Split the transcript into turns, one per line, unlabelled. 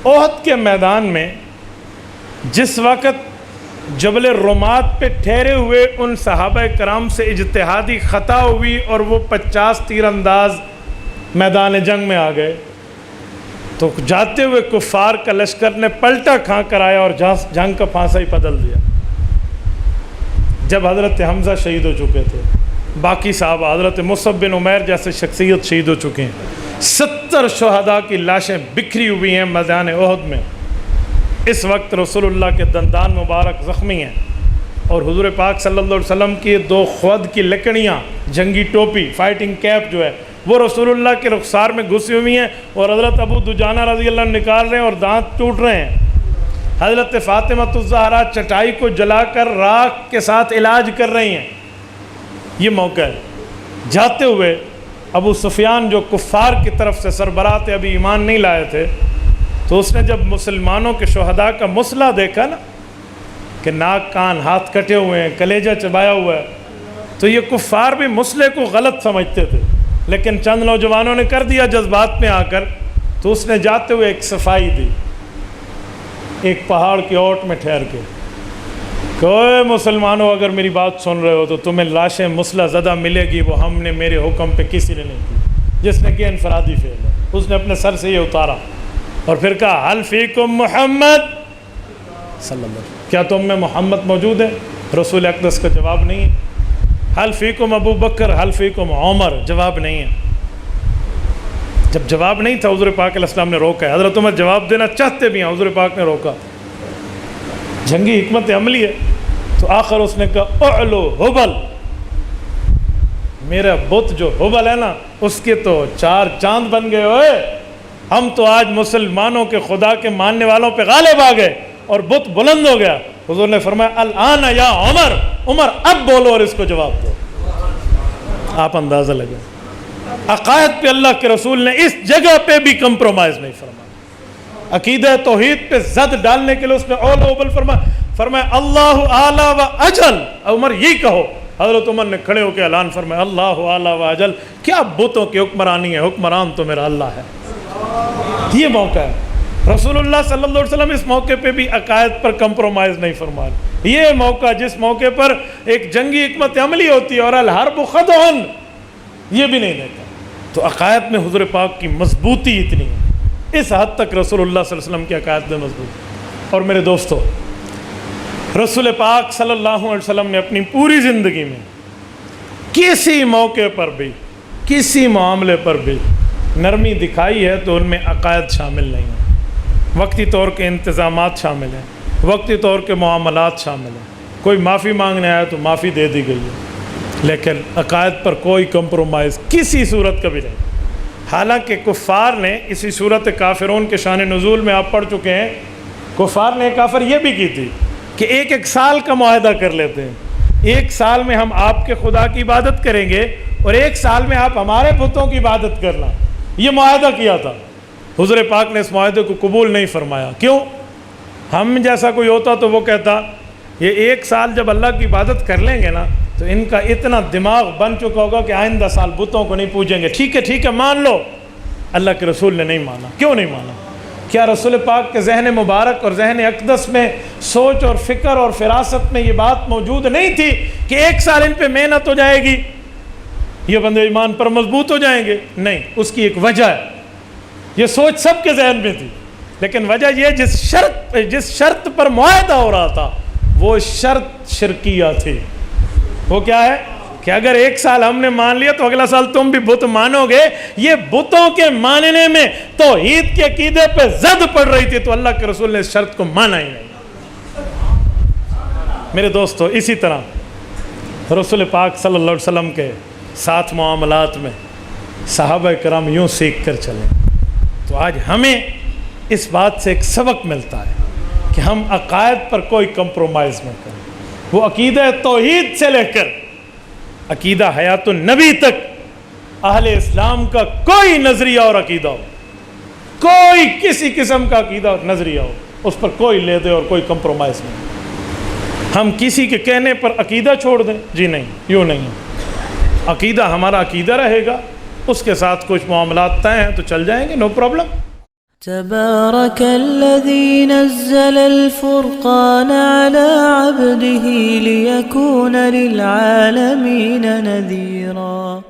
احد کے میدان میں جس وقت جبل رومات پہ ٹھہرے ہوئے ان صحابہ کرام سے اجتہادی خطا ہوئی اور وہ 50 تیر انداز میدان جنگ میں آ گئے، تو جاتے ہوئے کفار کا لشکر نے پلٹا کھا کر آیا اور جنگ کا پھانسا ہی بدل دیا۔ جب حضرت حمزہ شہید ہو چکے تھے، باقی صحابہ حضرت مصعب بن عمیر جیسے شخصیت شہید ہو چکے ہیں، 70 شہداء کی لاشیں بکھری ہوئی ہیں میدان احد میں۔ اس وقت رسول اللہ کے دندان مبارک زخمی ہیں، اور حضور پاک صلی اللہ علیہ وسلم کی 2 خود کی لکڑیاں، جنگی ٹوپی، فائٹنگ کیپ جو ہے وہ رسول اللہ کے رخسار میں گھسی ہوئی ہیں، اور حضرت ابو دجانہ رضی اللہ عنہ نکال رہے ہیں اور دانت ٹوٹ رہے ہیں۔ حضرت فاطمہ الزہرا چٹائی کو جلا کر راکھ کے ساتھ علاج کر رہی ہیں۔ یہ موقع ہے۔ جاتے ہوئے ابو سفیان جو کفار کی طرف سے سربراہ تھے، ابھی ایمان نہیں لائے تھے، تو اس نے جب مسلمانوں کے شہداء کا مسئلہ دیکھا نا کہ ناک کان ہاتھ کٹے ہوئے ہیں، کلیجہ چبایا ہوا ہے، تو یہ کفار بھی مسئلے کو غلط سمجھتے تھے، لیکن چند نوجوانوں نے کر دیا جذبات میں آ کر، تو اس نے جاتے ہوئے ایک صفائی دی، ایک پہاڑ کی اوٹ میں ٹھہر کے کہ اے مسلمانوں، اگر میری بات سن رہے ہو تو تمہیں لاشیں مسلح زدہ ملے گی، وہ ہم نے میرے حکم پہ کسی نے نہیں کی۔ جس نے کیا انفرادی فعل ہے، اس نے اپنے سر سے یہ اتارا اور پھر کہا حل فیکم محمد صلی اللہ علیہ وسلم، کیا تم میں محمد موجود ہے؟ رسول اقدس کا جواب نہیں ہے۔ حل فیکم ابو بکر، حل فیکم عمر، جواب نہیں ہے۔ جب جواب نہیں تھا، حضور پاک علیہ السلام نے روکا ہے۔ حضرت عمر جواب دینا چاہتے بھی ہیں، حضور پاک نے روکا۔ جنگی حکمت عملی ہے۔ تو آخر اس نے کہا اعلو حبل، میرا بت جو حبل ہے نا، اس کے تو 4 چاند بن گئے ہوئے، ہم تو آج مسلمانوں کے خدا کے ماننے والوں پہ غالب آ گئے اور بت بلند ہو گیا۔ حضور نے فرمایا الآن یا عمر، عمر اب بولو اور اس کو جواب دو۔ آپ اندازہ لگے عقائد پہ اللہ کے رسول نے اس جگہ پہ بھی کمپرومائز نہیں فرمایا۔ عقیدہ توحید پہ زد ڈالنے کے لیے اس نے اول اوبل فرمایا اللہ اعلی و اجل، عمر یہی کہو۔ حضرت عمر نے کھڑے ہو کے اعلان فرمایا اللہ اعلی و اجل، کیا بتوں کی حکمرانی ہے، حکمران تو میرا اللہ ہے۔ یہ موقع ہے، رسول اللہ صلی اللہ علیہ وسلم اس موقع پہ بھی عقائد پر کمپرومائز نہیں فرمایا۔ یہ موقع جس موقع پر ایک جنگی حکمت عملی ہوتی ہے اور الحرب خدع، یہ بھی نہیں دیتا۔ تو عقائد میں حضور پاک کی مضبوطی اتنی ہے، اس حد تک رسول اللہ صلی اللہ علیہ وسلم کی عقائد میں مضبوط۔ اور میرے دوستو، رسول پاک صلی اللہ علیہ وسلم نے اپنی پوری زندگی میں کسی موقع پر بھی، کسی معاملے پر بھی نرمی دکھائی ہے تو ان میں عقائد شامل نہیں ہیں۔ وقتی طور کے انتظامات شامل ہیں، وقتی طور کے معاملات شامل ہیں۔ کوئی معافی مانگنے آیا تو معافی دے دی گئی ہے، لیکن عقائد پر کوئی کمپرومائز کسی صورت کا بھی نہیں۔ حالانکہ کفار نے اسی صورت کافرون کے شان نزول میں آپ پڑھ چکے ہیں، کفار نے کافر یہ بھی کی تھی کہ ایک سال کا معاہدہ کر لیتے ہیں، 1 سال میں ہم آپ کے خدا کی عبادت کریں گے اور 1 سال میں آپ ہمارے بتوں کی عبادت کرنا، یہ معاہدہ کیا تھا۔ حضور پاک نے اس معاہدے کو قبول نہیں فرمایا۔ کیوں؟ ہم جیسا کوئی ہوتا تو وہ کہتا یہ 1 سال جب اللہ کی عبادت کر لیں گے نا تو ان کا اتنا دماغ بن چکا ہوگا کہ آئندہ سال بتوں کو نہیں پوجیں گے۔ ٹھیک ہے مان لو۔ اللہ کے رسول نے نہیں مانا۔ کیوں نہیں مانا؟ کیا رسول پاک کے ذہن مبارک اور ذہن اقدس میں سوچ اور فکر اور فراست میں یہ بات موجود نہیں تھی کہ 1 سال ان پہ محنت ہو جائے گی، یہ بندے ایمان پر مضبوط ہو جائیں گے؟ نہیں، اس کی ایک وجہ ہے۔ یہ سوچ سب کے ذہن میں تھی، لیکن وجہ یہ جس شرط پر معاہدہ ہو رہا تھا وہ شرط شرکیہ تھی۔ وہ کیا ہے کہ اگر 1 سال ہم نے مان لیا تو اگلا سال تم بھی بت مانو گے۔ یہ بتوں کے ماننے میں توحید کے عقیدے پہ زد پڑ رہی تھی، تو اللہ کے رسول نے اس شرط کو مانا ہی نہیں۔ میرے دوستو، اسی طرح رسول پاک صلی اللہ علیہ وسلم کے ساتھ معاملات میں صحابہ کرام یوں سیکھ کر چلیں تو آج ہمیں اس بات سے ایک سبق ملتا ہے کہ ہم عقائد پر کوئی کمپرومائز نہ کریں۔ وہ عقیدہ توحید سے لے کر عقیدہ حیات النبی تک اہل اسلام کا کوئی نظریہ اور عقیدہ ہو، کوئی کسی قسم کا عقیدہ اور نظریہ ہو، اس پر کوئی لے دے اور کوئی کمپرومائز نہیں۔ ہم کسی کے کہنے پر عقیدہ چھوڑ دیں؟ جی نہیں، یوں نہیں۔ عقیدہ ہمارا عقیدہ رہے گا، اس کے ساتھ کچھ معاملات طے ہیں تو چل جائیں گے، نو پرابلم۔
تبارك الذي نزل الفرقان على عبده ليكون للعالمين نذيرا.